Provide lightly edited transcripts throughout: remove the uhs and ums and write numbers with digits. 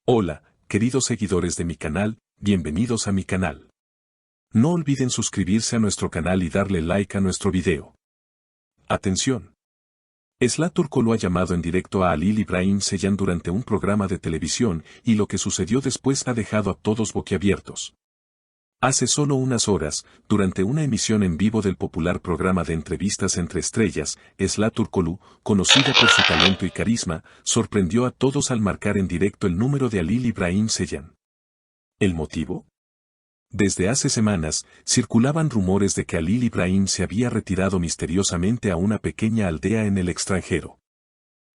Hola, queridos seguidores de mi canal, bienvenidos a mi canal. No olviden suscribirse a nuestro canal y darle like a nuestro video. Atención. Esla Turkoglu ha llamado en directo a Halil İbrahim Ceylan durante un programa de televisión y lo que sucedió después ha dejado a todos boquiabiertos. Hace solo unas horas, durante una emisión en vivo del popular programa de entrevistas entre estrellas, Esla Turkoglu, conocida por su talento y carisma, sorprendió a todos al marcar en directo el número de Halil İbrahim Ceylan. ¿El motivo? Desde hace semanas, circulaban rumores de que Halil İbrahim se había retirado misteriosamente a una pequeña aldea en el extranjero.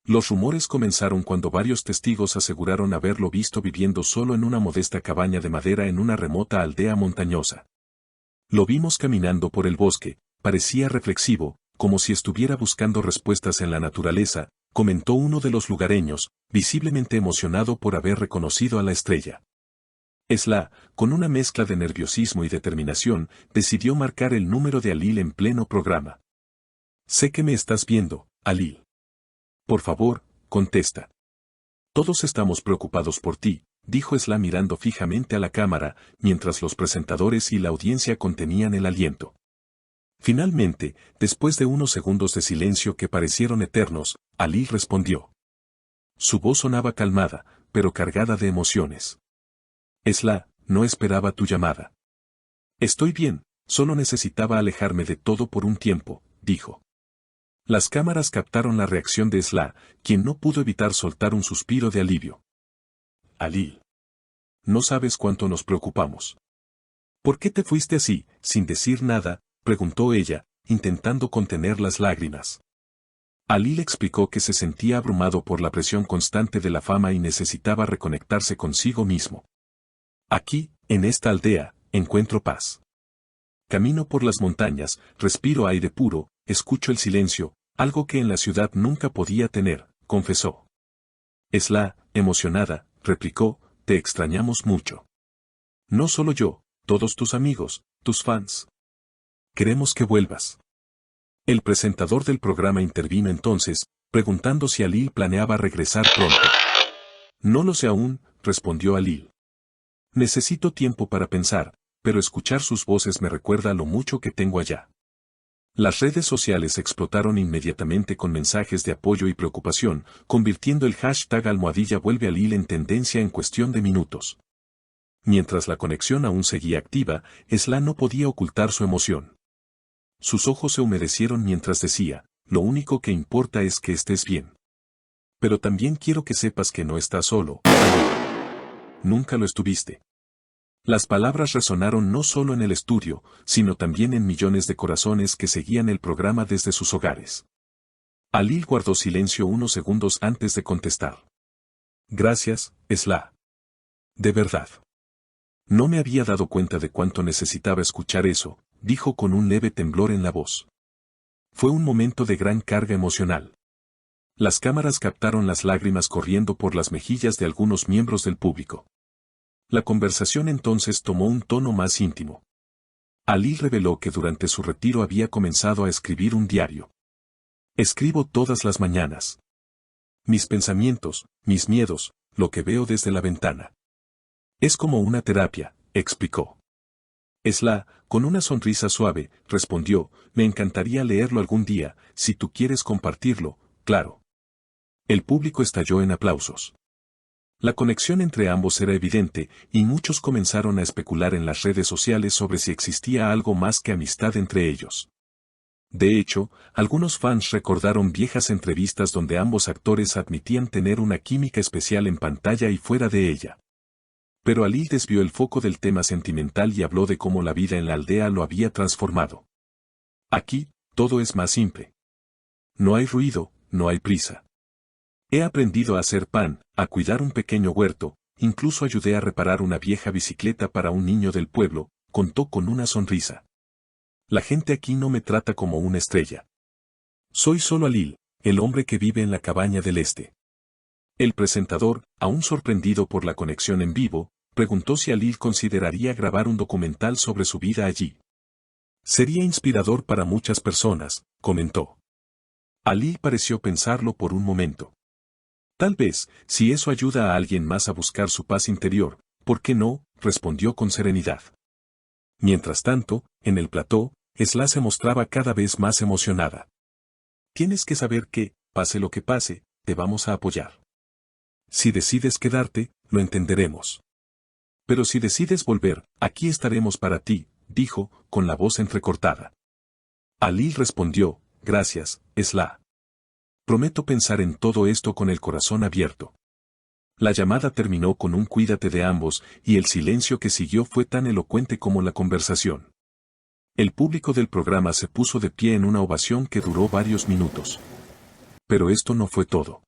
Los rumores comenzaron cuando varios testigos aseguraron haberlo visto viviendo solo en una modesta cabaña de madera en una remota aldea montañosa. Lo vimos caminando por el bosque, parecía reflexivo, como si estuviera buscando respuestas en la naturaleza, comentó uno de los lugareños, visiblemente emocionado por haber reconocido a la estrella. Esla, con una mezcla de nerviosismo y determinación, decidió marcar el número de Halil en pleno programa. Sé que me estás viendo, Halil. Por favor, contesta. Todos estamos preocupados por ti, dijo Esla mirando fijamente a la cámara, mientras los presentadores y la audiencia contenían el aliento. Finalmente, después de unos segundos de silencio que parecieron eternos, Halil respondió. Su voz sonaba calmada, pero cargada de emociones. Esla, no esperaba tu llamada. Estoy bien, solo necesitaba alejarme de todo por un tiempo, dijo. Las cámaras captaron la reacción de Esla, quien no pudo evitar soltar un suspiro de alivio. Halil. No sabes cuánto nos preocupamos. ¿Por qué te fuiste así, sin decir nada?, preguntó ella, intentando contener las lágrimas. Halil explicó que se sentía abrumado por la presión constante de la fama y necesitaba reconectarse consigo mismo. Aquí, en esta aldea, encuentro paz. Camino por las montañas, respiro aire puro, escucho el silencio, algo que en la ciudad nunca podía tener, confesó. Esla, emocionada, replicó, te extrañamos mucho. No solo yo, todos tus amigos, tus fans. Queremos que vuelvas. El presentador del programa intervino entonces, preguntando si Halil planeaba regresar pronto. No lo sé aún, respondió Halil. Necesito tiempo para pensar, pero escuchar sus voces me recuerda lo mucho que tengo allá. Las redes sociales explotaron inmediatamente con mensajes de apoyo y preocupación, convirtiendo el hashtag #vuelve Halil en tendencia en cuestión de minutos. Mientras la conexión aún seguía activa, Esla no podía ocultar su emoción. Sus ojos se humedecieron mientras decía, lo único que importa es que estés bien. Pero también quiero que sepas que no estás solo. Nunca lo estuviste. Las palabras resonaron no solo en el estudio, sino también en millones de corazones que seguían el programa desde sus hogares. Halil guardó silencio unos segundos antes de contestar. Gracias, Esla. De verdad. No me había dado cuenta de cuánto necesitaba escuchar eso, dijo con un leve temblor en la voz. Fue un momento de gran carga emocional. Las cámaras captaron las lágrimas corriendo por las mejillas de algunos miembros del público. La conversación entonces tomó un tono más íntimo. Halil reveló que durante su retiro había comenzado a escribir un diario. Escribo todas las mañanas. Mis pensamientos, mis miedos, lo que veo desde la ventana. Es como una terapia, explicó. Esla, con una sonrisa suave, respondió, me encantaría leerlo algún día, si tú quieres compartirlo, claro. El público estalló en aplausos. La conexión entre ambos era evidente, y muchos comenzaron a especular en las redes sociales sobre si existía algo más que amistad entre ellos. De hecho, algunos fans recordaron viejas entrevistas donde ambos actores admitían tener una química especial en pantalla y fuera de ella. Pero Halil desvió el foco del tema sentimental y habló de cómo la vida en la aldea lo había transformado. Aquí, todo es más simple. No hay ruido, no hay prisa. He aprendido a hacer pan, a cuidar un pequeño huerto, incluso ayudé a reparar una vieja bicicleta para un niño del pueblo, contó con una sonrisa. La gente aquí no me trata como una estrella. Soy solo Halil, el hombre que vive en la cabaña del este. El presentador, aún sorprendido por la conexión en vivo, preguntó si Halil consideraría grabar un documental sobre su vida allí. Sería inspirador para muchas personas, comentó. Halil pareció pensarlo por un momento. Tal vez, si eso ayuda a alguien más a buscar su paz interior, ¿por qué no?, respondió con serenidad. Mientras tanto, en el plató, Esla se mostraba cada vez más emocionada. Tienes que saber que, pase lo que pase, te vamos a apoyar. Si decides quedarte, lo entenderemos. Pero si decides volver, aquí estaremos para ti, dijo, con la voz entrecortada. Alil respondió, gracias, Esla. Prometo pensar en todo esto con el corazón abierto. La llamada terminó con un cuídate de ambos, y el silencio que siguió fue tan elocuente como la conversación. El público del programa se puso de pie en una ovación que duró varios minutos. Pero esto no fue todo.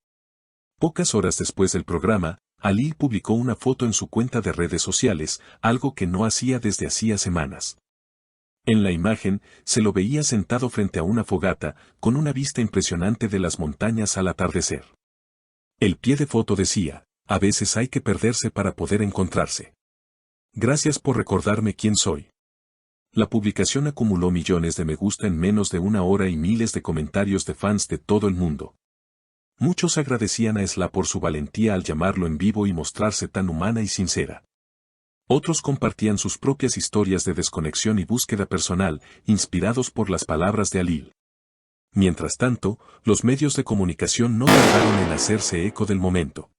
Pocas horas después del programa, Alil publicó una foto en su cuenta de redes sociales, algo que no hacía desde hacía semanas. En la imagen, se lo veía sentado frente a una fogata, con una vista impresionante de las montañas al atardecer. El pie de foto decía, a veces hay que perderse para poder encontrarse. Gracias por recordarme quién soy. La publicación acumuló millones de me gusta en menos de una hora y miles de comentarios de fans de todo el mundo. Muchos agradecían a Esla por su valentía al llamarlo en vivo y mostrarse tan humana y sincera. Otros compartían sus propias historias de desconexión y búsqueda personal, inspirados por las palabras de Alil. Mientras tanto, los medios de comunicación no tardaron en hacerse eco del momento.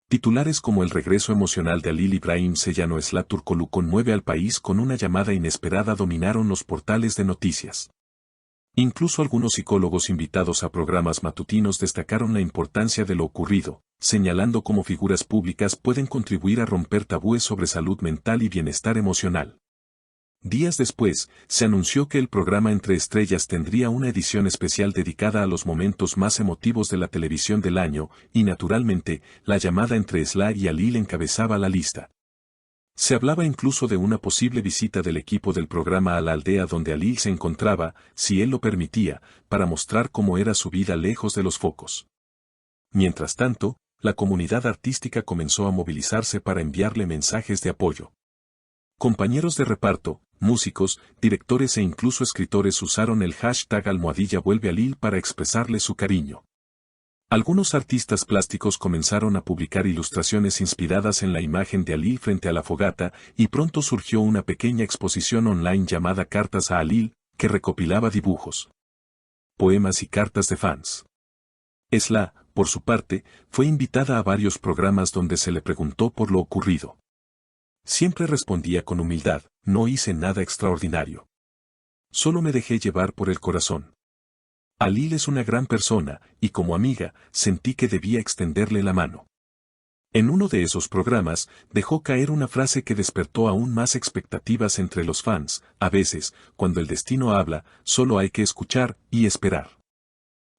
Titulares como el regreso emocional de Alil Ibrahim Sellano Esla Turkoglu conmueve al país con una llamada inesperada dominaron los portales de noticias. Incluso algunos psicólogos invitados a programas matutinos destacaron la importancia de lo ocurrido, señalando cómo figuras públicas pueden contribuir a romper tabúes sobre salud mental y bienestar emocional. Días después, se anunció que el programa Entre Estrellas tendría una edición especial dedicada a los momentos más emotivos de la televisión del año, y naturalmente, la llamada entre Esla y Alil encabezaba la lista. Se hablaba incluso de una posible visita del equipo del programa a la aldea donde Alil se encontraba, si él lo permitía, para mostrar cómo era su vida lejos de los focos. Mientras tanto, la comunidad artística comenzó a movilizarse para enviarle mensajes de apoyo. Compañeros de reparto, músicos, directores e incluso escritores usaron el hashtag #VuelveAlil para expresarle su cariño. Algunos artistas plásticos comenzaron a publicar ilustraciones inspiradas en la imagen de Alil frente a la fogata, y pronto surgió una pequeña exposición online llamada Cartas a Alil, que recopilaba dibujos, poemas y cartas de fans. Esla, por su parte, fue invitada a varios programas donde se le preguntó por lo ocurrido. Siempre respondía con humildad, no hice nada extraordinario. Solo me dejé llevar por el corazón. Alil es una gran persona, y como amiga, sentí que debía extenderle la mano. En uno de esos programas, dejó caer una frase que despertó aún más expectativas entre los fans, a veces, cuando el destino habla, solo hay que escuchar y esperar.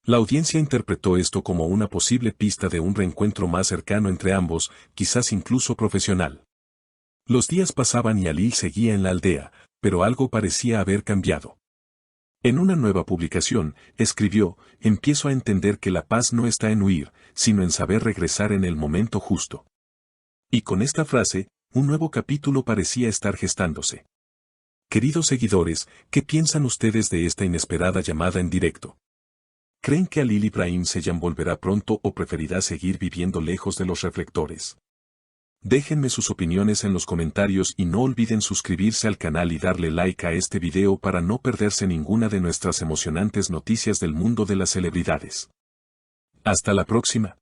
La audiencia interpretó esto como una posible pista de un reencuentro más cercano entre ambos, quizás incluso profesional. Los días pasaban y Alil seguía en la aldea, pero algo parecía haber cambiado. En una nueva publicación, escribió, empiezo a entender que la paz no está en huir, sino en saber regresar en el momento justo. Y con esta frase, un nuevo capítulo parecía estar gestándose. Queridos seguidores, ¿qué piensan ustedes de esta inesperada llamada en directo? ¿Creen que Alil Ibrahim Sellano volverá pronto o preferirá seguir viviendo lejos de los reflectores? Déjenme sus opiniones en los comentarios y no olviden suscribirse al canal y darle like a este video para no perderse ninguna de nuestras emocionantes noticias del mundo de las celebridades. Hasta la próxima.